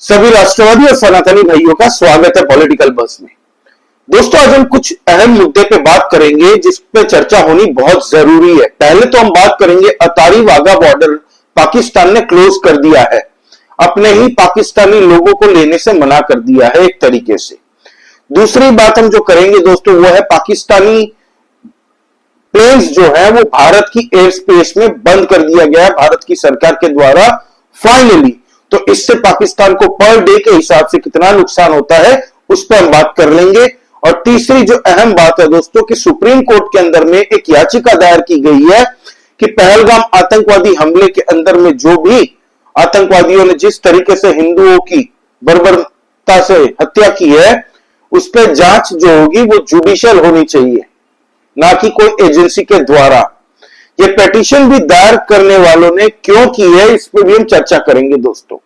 सभी राष्ट्रवादी और सनातनी भाइयों का स्वागत है पॉलिटिकल बस में। दोस्तों, आज हम कुछ अहम मुद्दे पे बात करेंगे जिस पे चर्चा होनी बहुत जरूरी है। पहले तो हम बात करेंगे अटारी वाघा बॉर्डर पाकिस्तान ने क्लोज कर दिया है, अपने ही पाकिस्तानी लोगों को लेने से मना कर दिया है एक तरीके से। दूसरी बात हम जो करेंगे दोस्तों वो है पाकिस्तानी प्लेन्स जो है वो भारत की एयर स्पेस में बंद कर दिया गया है भारत की सरकार के द्वारा फाइनली। तो इससे पाकिस्तान को पर डे के हिसाब से कितना नुकसान होता है उस पर हम बात कर लेंगे। और तीसरी जो अहम बात है दोस्तों कि सुप्रीम कोर्ट के अंदर में एक याचिका दायर की गई है कि पहलगाम आतंकवादी हमले के अंदर में जो भी आतंकवादियों ने जिस तरीके से हिंदुओं की बर्बरता से हत्या की है उस पर जांच जो होगी वो जुडिशियल होनी चाहिए, ना कि कोई एजेंसी के द्वारा। ये पेटिशन भी दायर करने वालों ने क्यों की है इस पर भी हम चर्चा करेंगे दोस्तों।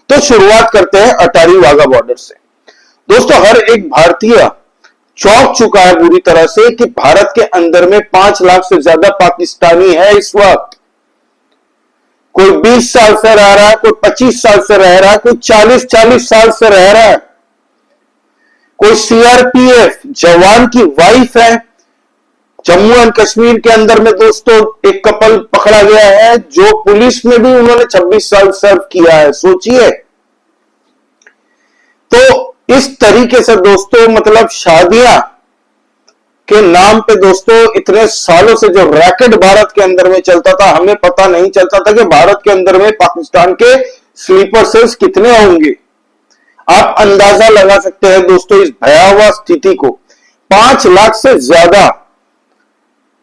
तो शुरुआत करते हैं अटारी वाघा बॉर्डर से। दोस्तों, हर एक भारतीय चौंक चुका है बुरी तरह से कि भारत के अंदर में 5 लाख से ज्यादा पाकिस्तानी है इस वक्त। कोई 20 साल से रह रहा है, कोई 25 साल से रह रहा है, कोई 40-40 साल से रह रहा है। कोई सीआरपीएफ जवान की वाइफ है। जम्मू एंड कश्मीर के अंदर में दोस्तों एक कपल पकड़ा गया है जो पुलिस में भी उन्होंने 26 साल सर्व किया है, सोचिए। तो इस तरीके से दोस्तों मतलब शादियां के नाम पे दोस्तों इतने सालों से जो रैकेट भारत के अंदर में चलता था, हमें पता नहीं चलता था कि भारत के अंदर में पाकिस्तान के स्लीपर सेल्स कितने होंगे। आप अंदाजा लगा सकते हैं दोस्तों इस भयावह स्थिति को। 5 लाख से ज्यादा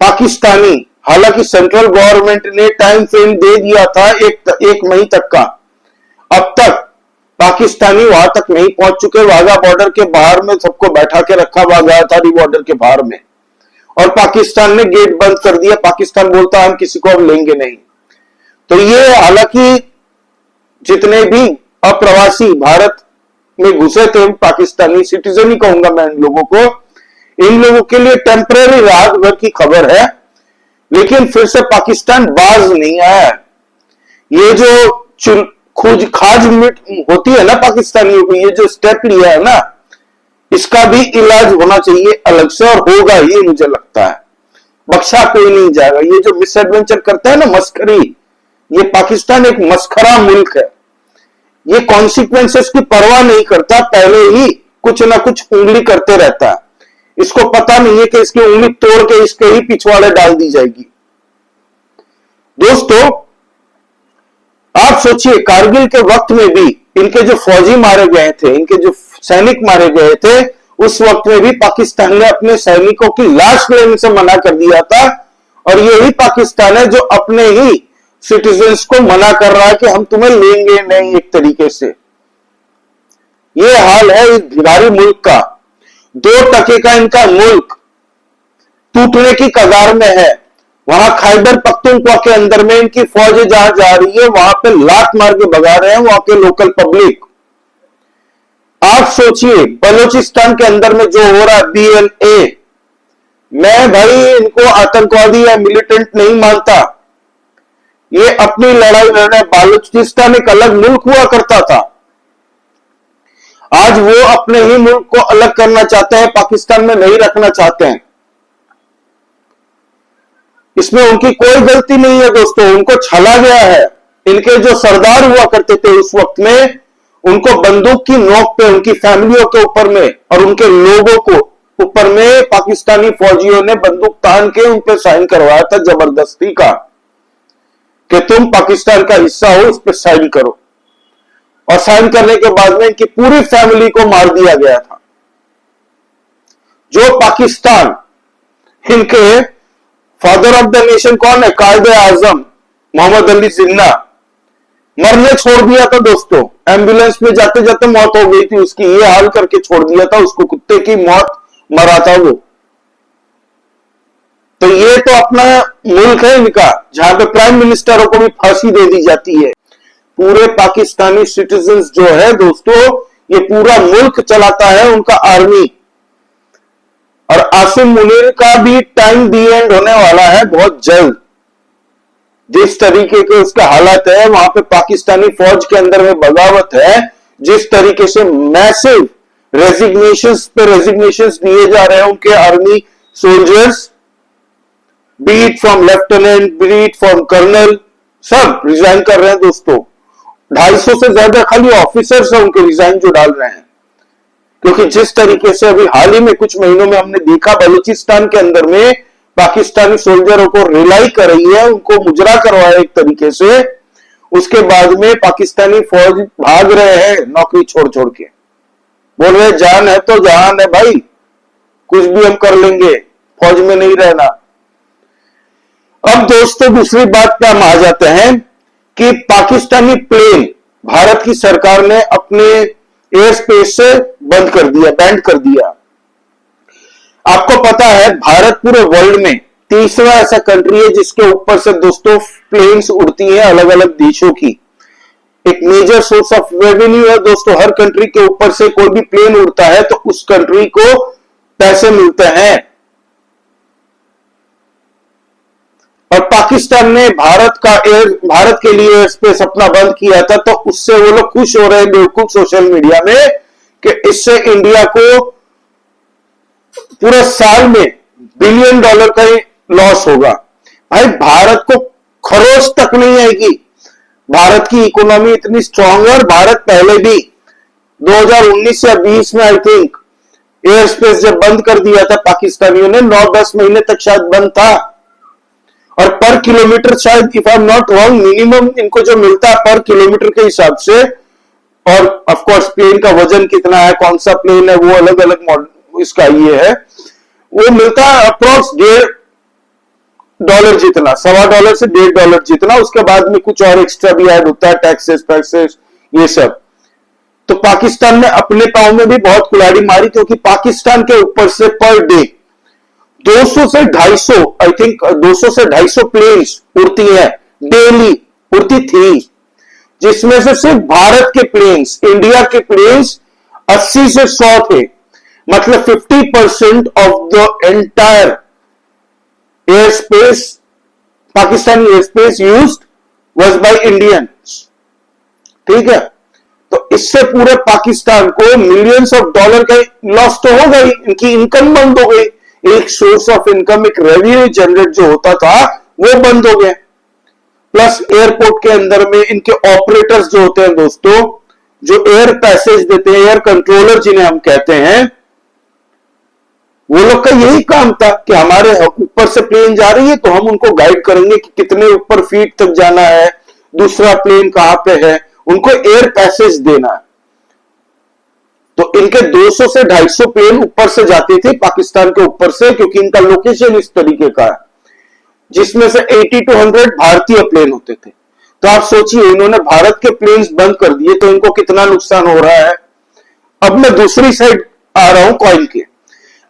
पाकिस्तानी, हालांकि सेंट्रल गवर्नमेंट ने टाइम फ्रेम दे दिया था एक मई तक का, अब तक पाकिस्तानी वहां तक नहीं पहुंच चुके। वाघा बॉर्डर के बाहर में सबको बैठा के रखा वाघा अटारी बॉर्डर के बाहर में, और पाकिस्तान ने गेट बंद कर दिया। पाकिस्तान बोलता हम किसी को अब लेंगे नहीं। तो ये हालांकि जितने भी अप्रवासी भारत में घुसे थे, पाकिस्तानी सिटीजन ही कहूंगा मैं इन लोगों को, इन लोगों के लिए टेम्परेरी राहत भर की खबर है, लेकिन फिर से पाकिस्तान बाज नहीं आया। ये जो खाज मिट होती है ना पाकिस्तानियों को, ये जो स्टेप लिया है ना, इसका भी इलाज होना चाहिए अलग से, और होगा ये मुझे लगता है। बख्शा कोई नहीं जाएगा। ये जो मिस एडवेंचर करता है ना, मस्करी, ये पाकिस्तान एक मस्खरा मुल्क है। ये कॉन्सिक्वेंसेस की परवाह नहीं करता, पहले ही कुछ ना कुछ उंगली करते रहता है। इसको पता नहीं है कि इसकी उंगली तोड़ के इसके ही पिछवाड़े डाल दी जाएगी। दोस्तों, आप सोचिए कारगिल के वक्त में भी इनके जो फौजी मारे गए थे, इनके जो सैनिक मारे गए थे, उस वक्त में भी पाकिस्तान ने अपने सैनिकों की लाश लेने से मना कर दिया था। और यही पाकिस्तान है जो अपने ही सिटीजन्स को मना कर रहा है कि हम तुम्हें लेंगे नहीं। एक तरीके से यह हाल है इस भिखारी मुल्क का। 2 टके का इनका मुल्क टूटने की कगार में है। वहां खैबर पख्तूनख्वा के अंदर में इनकी फौजें जहां जा रही है, वहां पे लात मार के भगा रहे हैं वहां के लोकल पब्लिक। आप सोचिए बलूचिस्तान के अंदर में जो हो रहा है BLA, मैं भाई इनको आतंकवादी या मिलिटेंट नहीं मानता। ये अपनी लड़ाई लड़ रहे। बलूचिस्तान एक अलग मुल्क हुआ करता था, आज वो अपने ही मुल्क को अलग करना चाहते हैं, पाकिस्तान में नहीं रखना चाहते हैं। इसमें उनकी कोई गलती नहीं है दोस्तों, उनको छला गया है। इनके जो सरदार हुआ करते थे उस वक्त में, उनको बंदूक की नोक पे उनकी फैमिलियों के ऊपर में और उनके लोगों को ऊपर में पाकिस्तानी फौजियों ने बंदूक तान के उन पर साइन करवाया था जबरदस्ती का, कि तुम पाकिस्तान का हिस्सा हो, इस पर साइन करो। और साइन करने के बाद में इनकी पूरी फैमिली को मार दिया गया था। जो पाकिस्तान, इनके फादर ऑफ द नेशन कौन है? कायदे आजम मोहम्मद अली जिन्ना, मरने छोड़ दिया था दोस्तों। एम्बुलेंस में जाते जाते मौत हो गई थी उसकी, ये हाल करके छोड़ दिया था उसको, कुत्ते की मौत मरा था वो। तो ये तो अपना मुल्क है इनका, जहां पे प्राइम मिनिस्टरों को भी फांसी दे दी जाती है। पूरे पाकिस्तानी सिटीजन्स जो है दोस्तों, ये पूरा मुल्क चलाता है उनका आर्मी। और आसिम मुनीर का भी टाइम दी एंड होने वाला है बहुत जल्द। जिस तरीके के उसके हालात है, वहां पे पाकिस्तानी फौज के अंदर में बगावत है, जिस तरीके से मैसिव रेजिग्नेशंस पे रेजिग्नेशंस दिए जा रहे हैं उनके army soldiers, be it from lieutenant, be it from colonel, सब रिजाइन कर रहे हैं दोस्तों। 250 से ज्यादा खाली ऑफिसर्स हैं उनके रिजाइन जो डाल रहे हैं, क्योंकि जिस तरीके से अभी हाल ही में कुछ महीनों में हमने देखा बलूचिस्तान के अंदर में पाकिस्तानी सोल्जरों को रिलाई कर रही है, उनको मुजरा करवाया एक तरीके से, उसके बाद में पाकिस्तानी फौज भाग रहे हैं नौकरी छोड़ छोड़ के, बोल रहे जान है तो जान है भाई, कुछ भी हम कर लेंगे, फौज में नहीं रहना। अब दोस्तों दूसरी बात पे हम आ जाते हैं कि पाकिस्तानी प्लेन भारत की सरकार ने अपने एयर स्पेस से बंद कर दिया, बैंड कर दिया। आपको पता है भारत पूरे वर्ल्ड में तीसरा ऐसा कंट्री है जिसके ऊपर से दोस्तों प्लेन्स उड़ती हैं अलग अलग देशों की। एक मेजर सोर्स ऑफ रेवेन्यू है दोस्तों, हर कंट्री के ऊपर से कोई भी प्लेन उड़ता है तो उस कंट्री को पैसे मिलते हैं। और पाकिस्तान ने भारत के लिए एयर स्पेस अपना बंद किया था, तो उससे वो लोग खुश हो रहे हैं बेवकूफ सोशल मीडिया में कि इससे इंडिया को पूरे साल में $1 बिलियन का लॉस होगा। भाई भारत को खरोच तक नहीं आएगी, भारत की इकोनॉमी इतनी स्ट्रांग है। और भारत पहले भी 2019 या 20 में आई थिंक एयर स्पेस जब बंद कर दिया था पाकिस्तानियों ने, 9-10 महीने तक शायद बंद था, और पर किलोमीटर शायद if I am not wrong minimum इनको जो मिलता है पर किलोमीटर के हिसाब से, और ऑफ कोर्स प्लेन का वजन कितना है, कौन सा प्लेन है, वो अलग अलग मॉडल इसका ये है, वो मिलता है अप्रोक्स $1.5 जितना, $1.25 से $1.5 जितना। उसके बाद में कुछ और एक्स्ट्रा भी ऐड होता है, टैक्सेस पैक्सेस ये सब। तो पाकिस्तान ने अपने पांव में भी बहुत कुल्हाड़ी मारी, क्योंकि पाकिस्तान के ऊपर से पर डे 200 से 250 आई थिंक 200 से 250 प्लेन्स उड़ती है, डेली उड़ती थी, जिसमें से सिर्फ भारत के प्लेन्स, इंडिया के प्लेन्स 80 से 100 थे। मतलब 50% of the entire air space, Pakistani air space used was by Indians. ठीक है, तो इससे पूरे पाकिस्तान को मिलियंस ऑफ डॉलर का लॉस तो हो गई, इनकी इनकम बंद हो गई, एक सोर्स ऑफ इनकम, एक रेवेन्यू जनरेट जो होता था वो बंद हो गया। प्लस एयरपोर्ट के अंदर में इनके ऑपरेटर्स जो होते हैं दोस्तों, जो एयर पैसेज देते हैं, एयर कंट्रोलर जिन्हें हम कहते हैं, वो लोग का यही काम था कि हमारे ऊपर से प्लेन जा रही है तो हम उनको गाइड करेंगे कि कितने ऊपर फीट तक जाना है, दूसरा प्लेन कहां पे है, उनको एयर पैसेज देना है। तो इनके 200 से 250 प्लेन ऊपर से जाते थे पाकिस्तान के ऊपर से, क्योंकि इनका लोकेशन इस तरीके का है, जिसमें से 80 to 100 भारतीय प्लेन होते थे। तो आप सोचिए इन्होंने भारत के प्लेन्स बंद कर दिए तो इनको कितना नुकसान हो रहा है। अब मैं दूसरी साइड आ रहा हूं कॉइन के।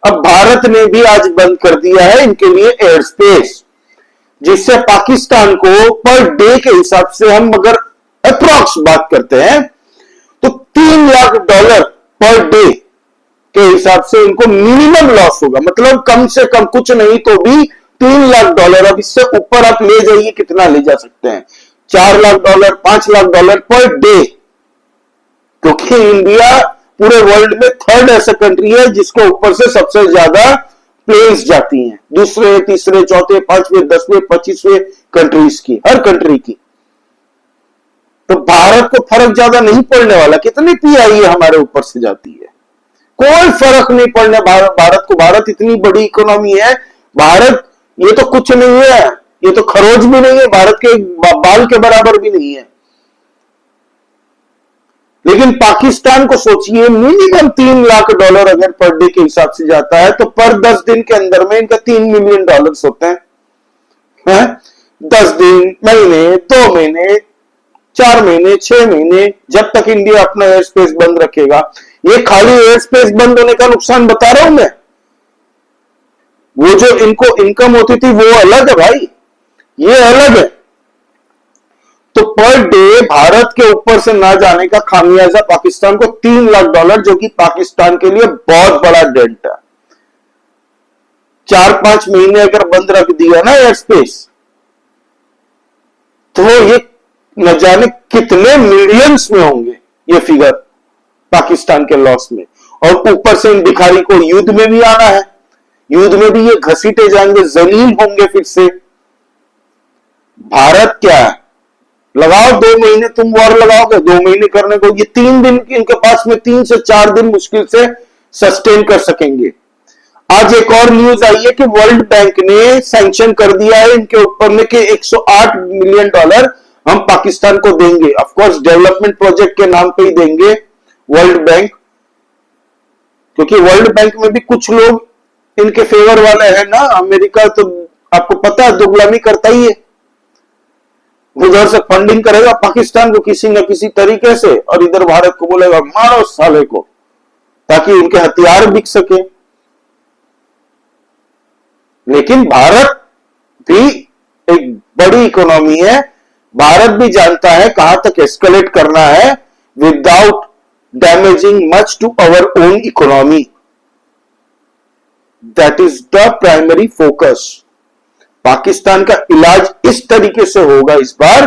अब भारत ने भी आज बंद कर दिया है इनके लिए एयर स्पेस, जिससे पाकिस्तान को पर डे के हिसाब से हम अगर अप्रॉक्स बात करते हैं तो $3 लाख पर डे के हिसाब से इनको मिनिमम लॉस होगा। मतलब कम से कम कुछ नहीं तो भी $3 लाख। अब इससे ऊपर आप ले जाइए, कितना ले जा सकते हैं, $4 लाख, $5 लाख पर डे, क्योंकि इंडिया पूरे वर्ल्ड में थर्ड ऐसा कंट्री है जिसके ऊपर से सबसे ज्यादा प्लेन्स जाती हैं, दूसरे, तीसरे, चौथे, 5वें, 10वें, 25वें कंट्रीज की, हर कंट्री की। तो भारत को फर्क ज्यादा नहीं पड़ने वाला, कितनी पीआई हमारे ऊपर से जाती है, कोई फर्क नहीं पड़ने भारत को। भारत इतनी बड़ी इकोनॉमी है, भारत ये तो कुछ नहीं है, ये तो खरोच भी नहीं है, भारत के बाल के बराबर भी नहीं है। लेकिन पाकिस्तान को सोचिए, मिनिमम $3 लाख अगर पर डे के हिसाब से जाता है तो पर 10 दिन के अंदर में इनका $3 मिलियन होते हैं। 10 दिन, महीने, 2 महीने, 4 महीने, 6 महीने, जब तक इंडिया अपना एयर स्पेस बंद रखेगा। ये खाली एयर स्पेस बंद होने का नुकसान बता रहा हूं मैं, वो जो इनको इनकम होती थी वो अलग है भाई, ये अलग है। तो पर डे भारत के ऊपर से ना जाने का खामियाजा पाकिस्तान को $3 लाख, जो कि पाकिस्तान के लिए बहुत बड़ा डेंट है। 4-5 महीने अगर बंद रख दिया ना एयर स्पेस, तो ये न जाने कितने मिलियंस में होंगे ये फिगर, पाकिस्तान के लॉस में, और ऊपर से इन भिखारी को युद्ध में भी आना है, युद्ध में भी ये घसीटे जाएंगे, जलील होंगे फिर से। भारत क्या है, लगाओ 2 महीने तुम वॉर लगाओगे, 2 महीने करने को, ये 3 दिन इनके पास में 3 से 4 दिन मुश्किल से सस्टेन कर सकेंगे। आज एक और न्यूज आई है कि वर्ल्ड बैंक ने सैंक्शन कर दिया है इनके ऊपर में कि $108 मिलियन हम पाकिस्तान को देंगे। ऑफ कोर्स डेवलपमेंट प्रोजेक्ट के नाम पे ही देंगे वर्ल्ड बैंक, क्योंकि वर्ल्ड बैंक में भी कुछ लोग इनके फेवर वाले हैं ना। अमेरिका तो आपको पता है दुगलामी करता ही है, उधर से फंडिंग करेगा पाकिस्तान को किसी न किसी तरीके से, और इधर भारत को बोलेगा मारो साले को, ताकि उनके हथियार बिक सके। लेकिन भारत भी एक बड़ी इकोनॉमी है, भारत भी जानता है कहां तक एस्केलेट करना है without damaging much to our own economy. That is the primary focus. Pakistan का इलाज इस तरीके से होगा इस बार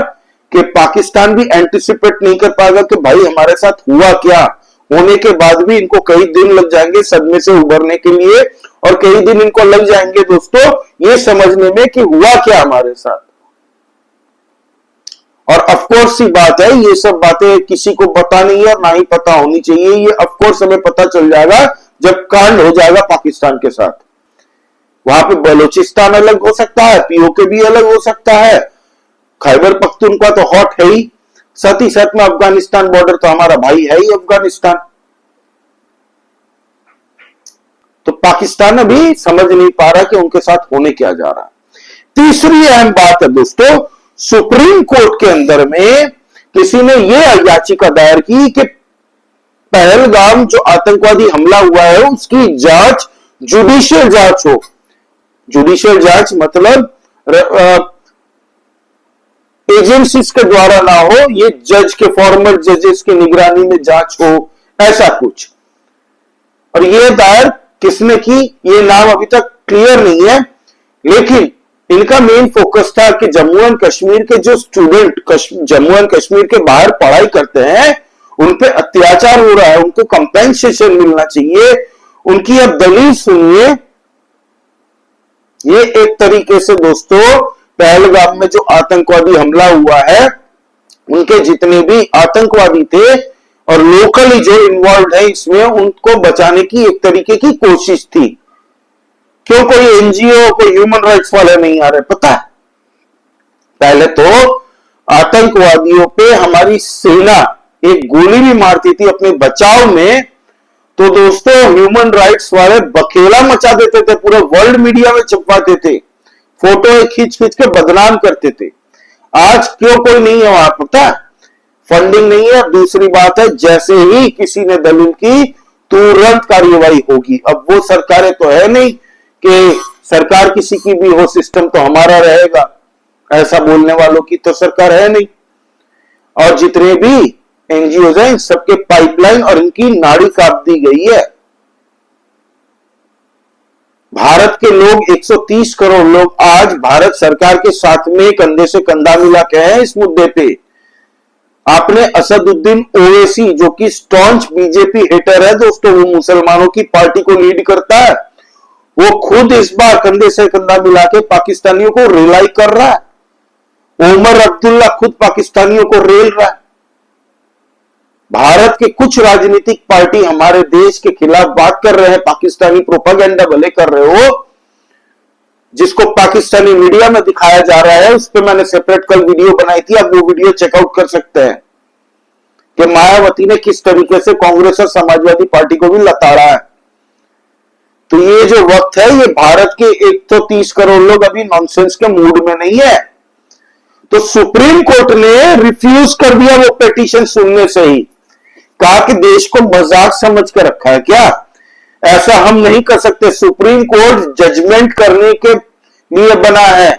कि पाकिस्तान भी एंटिसिपेट नहीं कर पाएगा कि भाई हमारे साथ हुआ क्या, होने के बाद भी इनको कई दिन लग जाएंगे सदमे से उभरने के लिए, और कई दिन इनको लग जाएंगे दोस्तों ये समझने में कि हुआ क्या हमारे साथ। और ऑफकोर्स ही बात है, ये सब बातें किसी को पता नहीं है और ना ही पता होनी चाहिए। ये ऑफकोर्स हमें पता चल जाएगा जब कांड हो जाएगा पाकिस्तान के साथ। वहां पे बलूचिस्तान अलग हो सकता है, पीओके भी अलग हो सकता है, खैबर पख्तूनख्वा तो हॉट है ही, साथ ही साथ में अफगानिस्तान बॉर्डर तो हमारा भाई है ही अफगानिस्तान। तो पाकिस्तान अभी समझ नहीं पा रहा कि उनके साथ होने क्या जा रहा है। तीसरी अहम बात है दोस्तों, सुप्रीम कोर्ट के अंदर में किसी ने यह याचिका दायर की कि पहलगाम जो आतंकवादी हमला हुआ है उसकी जांच जुडिशियल जांच हो। जुडिशियल जांच मतलब एजेंसीज के द्वारा ना हो, ये जज के फॉर्मल जजेस की निगरानी में जांच हो, ऐसा कुछ। और ये दायर किसने की ये नाम अभी तक क्लियर नहीं है, लेकिन इनका मेन फोकस था कि जम्मू एंड कश्मीर के जो स्टूडेंट जम्मू एंड कश्मीर के बाहर पढ़ाई करते हैं उन पे अत्याचार हो रहा है, उनको कंपेंसेशन मिलना चाहिए, उनकी अब दलील सुनिए। ये एक तरीके से दोस्तों पहलगाम में जो आतंकवादी हमला हुआ है उनके जितने भी आतंकवादी थे और लोकली जो इन्वॉल्व है इसमें, उनको बचाने की एक तरीके की कोशिश थी। क्यों कोई एनजीओ कोई ह्यूमन राइट्स वाले नहीं आ रहे पता है? पहले तो आतंकवादियों पे हमारी सेना एक गोली भी मारती थी अपने बचाव में, तो दोस्तों ह्यूमन राइट्स वाले बखेला मचा देते थे, पूरे वर्ल्ड मीडिया में छपवाते थे, फोटो खींच खींच के बदनाम करते थे। आज क्यों कोई नहीं है वहां पता? फंडिंग नहीं है। दूसरी बात है, जैसे ही किसी ने दलील की तुरंत कार्यवाही होगी। अब वो सरकारें तो है नहीं कि सरकार किसी की भी हो, सिस्टम तो हमारा रहेगा, ऐसा बोलने वालों की तो सरकार है नहीं। और जितने भी एनजीओ हैं सबके पाइपलाइन और इनकी नाड़ी काट दी गई है। भारत के लोग 130 करोड़ लोग आज भारत सरकार के साथ में कंधे से कंधा मिला के हैं इस मुद्दे पे। आपने असदुद्दीन ओवैसी जो कि स्टॉन्च बीजेपी हेटर है दोस्तों, वो मुसलमानों की पार्टी को लीड करता है, वो खुद इस बार कंधे से कंधा मिला के पाकिस्तानियों को रिलाई कर रहा है। उमर अब्दुल्ला खुद पाकिस्तानियों को रेल रहा है। भारत के कुछ राजनीतिक पार्टी हमारे देश के खिलाफ बात कर रहे हैं, पाकिस्तानी प्रोपागेंडा भले कर रहे हो, जिसको पाकिस्तानी मीडिया में दिखाया जा रहा है। उस पर मैंने सेपरेट कल वीडियो बनाई थी, आप वो वीडियो चेकआउट कर सकते हैं कि मायावती ने किस तरीके से कांग्रेस और समाजवादी पार्टी को भी लताड़ा है। तो ये जो वक्त है, ये भारत के 130 करोड़ लोग अभी नॉनसेंस के मूड में नहीं है। तो सुप्रीम कोर्ट ने रिफ्यूज कर दिया वो पिटीशन सुनने से ही, कहा कि देश को मजाक समझ कर रखा है क्या, ऐसा हम नहीं कर सकते। सुप्रीम कोर्ट जजमेंट करने के लिए बना है,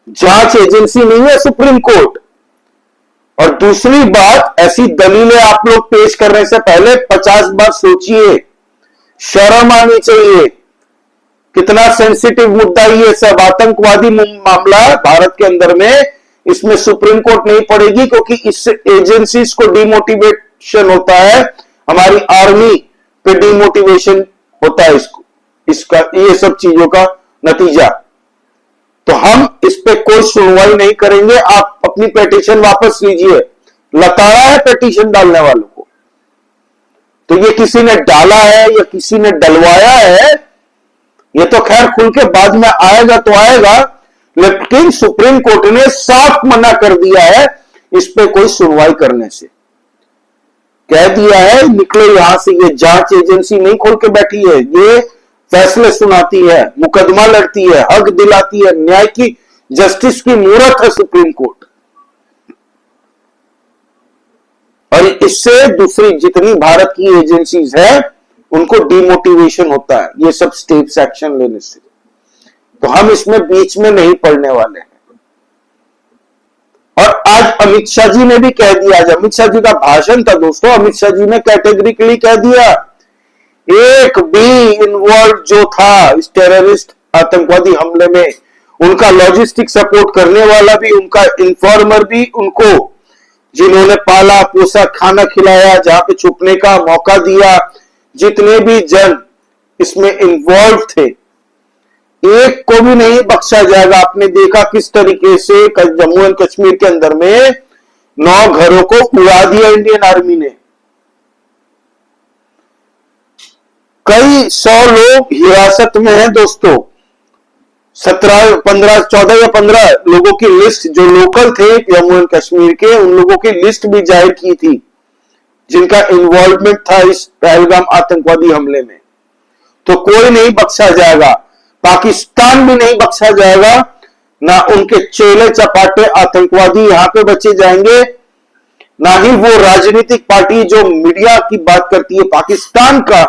जांच एजेंसी नहीं है सुप्रीम कोर्ट। और दूसरी बात, ऐसी दलीलें आप लोग पेश करने से पहले 50 बार सोचिए, शर्म आनी चाहिए। कितना सेंसिटिव मुद्दा ये सब, आतंकवादी मामला भारत के अंदर में, इसमें सुप्रीम कोर्ट नहीं पड़ेगी क्योंकि इससे एजेंसीज को डिमोटिवेट डिमोटिवेशन होता है, हमारी आर्मी पे डिमोटिवेशन होता है इसका ये सब चीजों का नतीजा। तो हम इस पे कोई सुनवाई नहीं करेंगे। आप अपनी पिटीशन वापस लीजिए। लताड़ा है पिटीशन डालने वालों को, तो ये किसी ने डाला है या किसी ने डलवाया है, ये तो खैर खुल के बाद में आएगा तो आएगा, लेकिन सुप्रीम कोर्ट ने साफ मना कर दिया है इस पे कोई सुनवाई करने से। कह दिया है निकलो यहां से, ये जांच एजेंसी नहीं खोल के बैठी है, ये फैसले सुनाती है, मुकदमा लड़ती है, हक दिलाती है, न्याय की जस्टिस की मूरत है सुप्रीम कोर्ट। और इससे दूसरी जितनी भारत की एजेंसीज है उनको डिमोटिवेशन होता है ये सब स्टेप्स एक्शन लेने से। तो हम इसमें बीच में नहीं पड़ने वाले हैं। और आज अमित शाह जी ने भी कह दिया, आज अमित शाह जी का भाषण था दोस्तों, अमित शाह जी ने कैटेगरिकली कह दिया एक भी इन्वॉल्व जो था इस टेररिस्ट आतंकवादी हमले में, उनका लॉजिस्टिक सपोर्ट करने वाला भी, उनका इन्फॉर्मर भी, उनको जिन्होंने पाला पोसा खाना खिलाया, जहां पे छुपने का मौका दिया, जितने भी जन इसमें इन्वॉल्व थे, एक को भी नहीं बख्शा जाएगा। आपने देखा किस तरीके से जम्मू एंड कश्मीर के अंदर में 9 घरों को उड़ा दिया इंडियन आर्मी ने। कई 100 लोग हिरासत में हैं दोस्तों। 14 या 15 लोगों की लिस्ट जो लोकल थे जम्मू एंड कश्मीर के, उन लोगों की लिस्ट भी जाहिर की थी जिनका इन्वॉल्वमेंट था इस पहलगाम आतंकवादी हमले में। तो कोई नहीं बख्शा जाएगा, पाकिस्तान भी नहीं बख्शा जाएगा, ना उनके चेले चपाटे आतंकवादी यहां पे बचे जाएंगे, ना ही वो राजनीतिक पार्टी जो मीडिया की बात करती है, पाकिस्तान का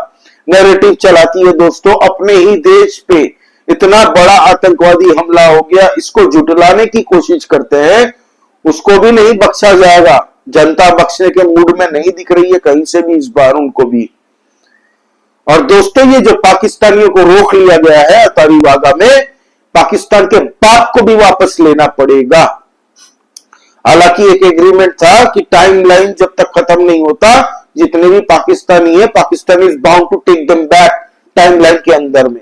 नैरेटिव चलाती है दोस्तों, अपने ही देश पे इतना बड़ा आतंकवादी हमला हो गया, इसको जुटलाने की कोशिश करते हैं, उसको भी नहीं बख्शा जाएगा। जनता बख्शने के मूड में नहीं दिख रही है कहीं से भी इस बार उनको भी। और दोस्तों ये जो पाकिस्तानियों को रोक लिया गया है अतारी वाघा में, पाकिस्तान के बाप को भी वापस लेना पड़ेगा। हालांकि एक एग्रीमेंट था कि टाइमलाइन जब तक खत्म नहीं होता, जितने भी पाकिस्तानी है, Pakistan is bound to take them back timeline के अंदर में।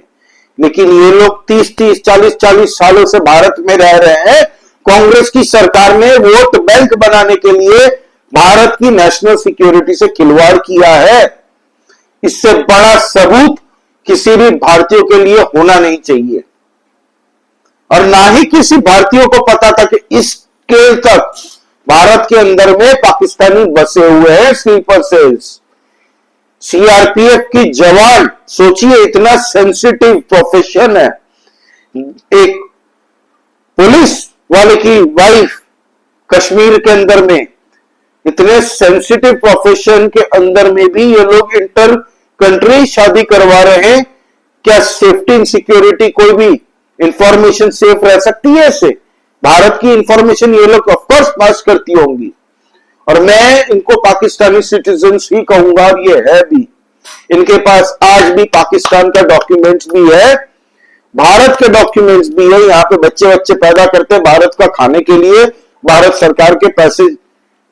लेकिन ये लोग 30-30, 40-40 सालों से भारत में रह रहे हैं। कांग्रेस की सरकार ने वोट बैंक बनाने के लिए भारत की नेशनल सिक्योरिटी से खिलवाड़ किया है। इससे बड़ा सबूत किसी भी भारतीय के लिए होना नहीं चाहिए। और ना ही किसी भारतीय को पता था कि इस स्केल तक भारत के अंदर में पाकिस्तानी बसे हुए हैं स्लीपर सेल्स। सीआरपीएफ की जवान, सोचिए इतना सेंसिटिव प्रोफेशन है। एक पुलिस वाले की वाइफ कश्मीर के अंदर में, इतने सेंसिटिव प्रोफेशन के अंदर में भी ये लोग इंटर कंट्री शादी करवा रहे हैं। क्या सेफ्टी एंड सिक्योरिटी, कोई भी इंफॉर्मेशन सेफ रह सकती है ऐसे? भारत की इंफॉर्मेशन ये लोग ऑफकोर्स पास करती होंगी। और मैं इनको पाकिस्तानी सिटीजन्स ही कहूंगा, और ये है भी। इनके पास आज भी पाकिस्तान का डॉक्यूमेंट्स भी है, भारत के डॉक्यूमेंट्स भी है। यहाँ पे बच्चे पैदा करते हैं भारत का खाने के लिए, भारत सरकार के पैसे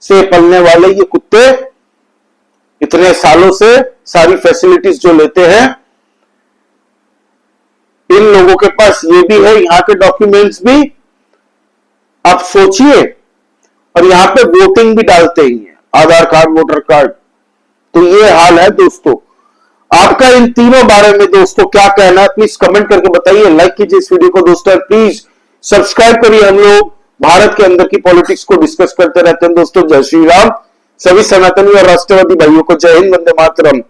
से पलने वाले ये कुत्ते इतने सालों से सारी फैसिलिटीज जो लेते हैं, इन लोगों के पास ये भी है, यहाँ के डॉक्यूमेंट्स भी। आप सोचिए, और यहां पे वोटिंग भी डालते ही है, आधार कार्ड, वोटर कार्ड। तो ये हाल है दोस्तों। आपका इन तीनों बारे में दोस्तों क्या कहना है, प्लीज कमेंट करके बताइए। लाइक कीजिए इस वीडियो को दोस्तों, प्लीज सब्सक्राइब करिए। हम लोग भारत के अंदर की पॉलिटिक्स को डिस्कस करते रहते हैं दोस्तों। जय श्री राम। सभी सनातनी और राष्ट्रवादी भाइयों को जय हिंद, वंदे मातरम।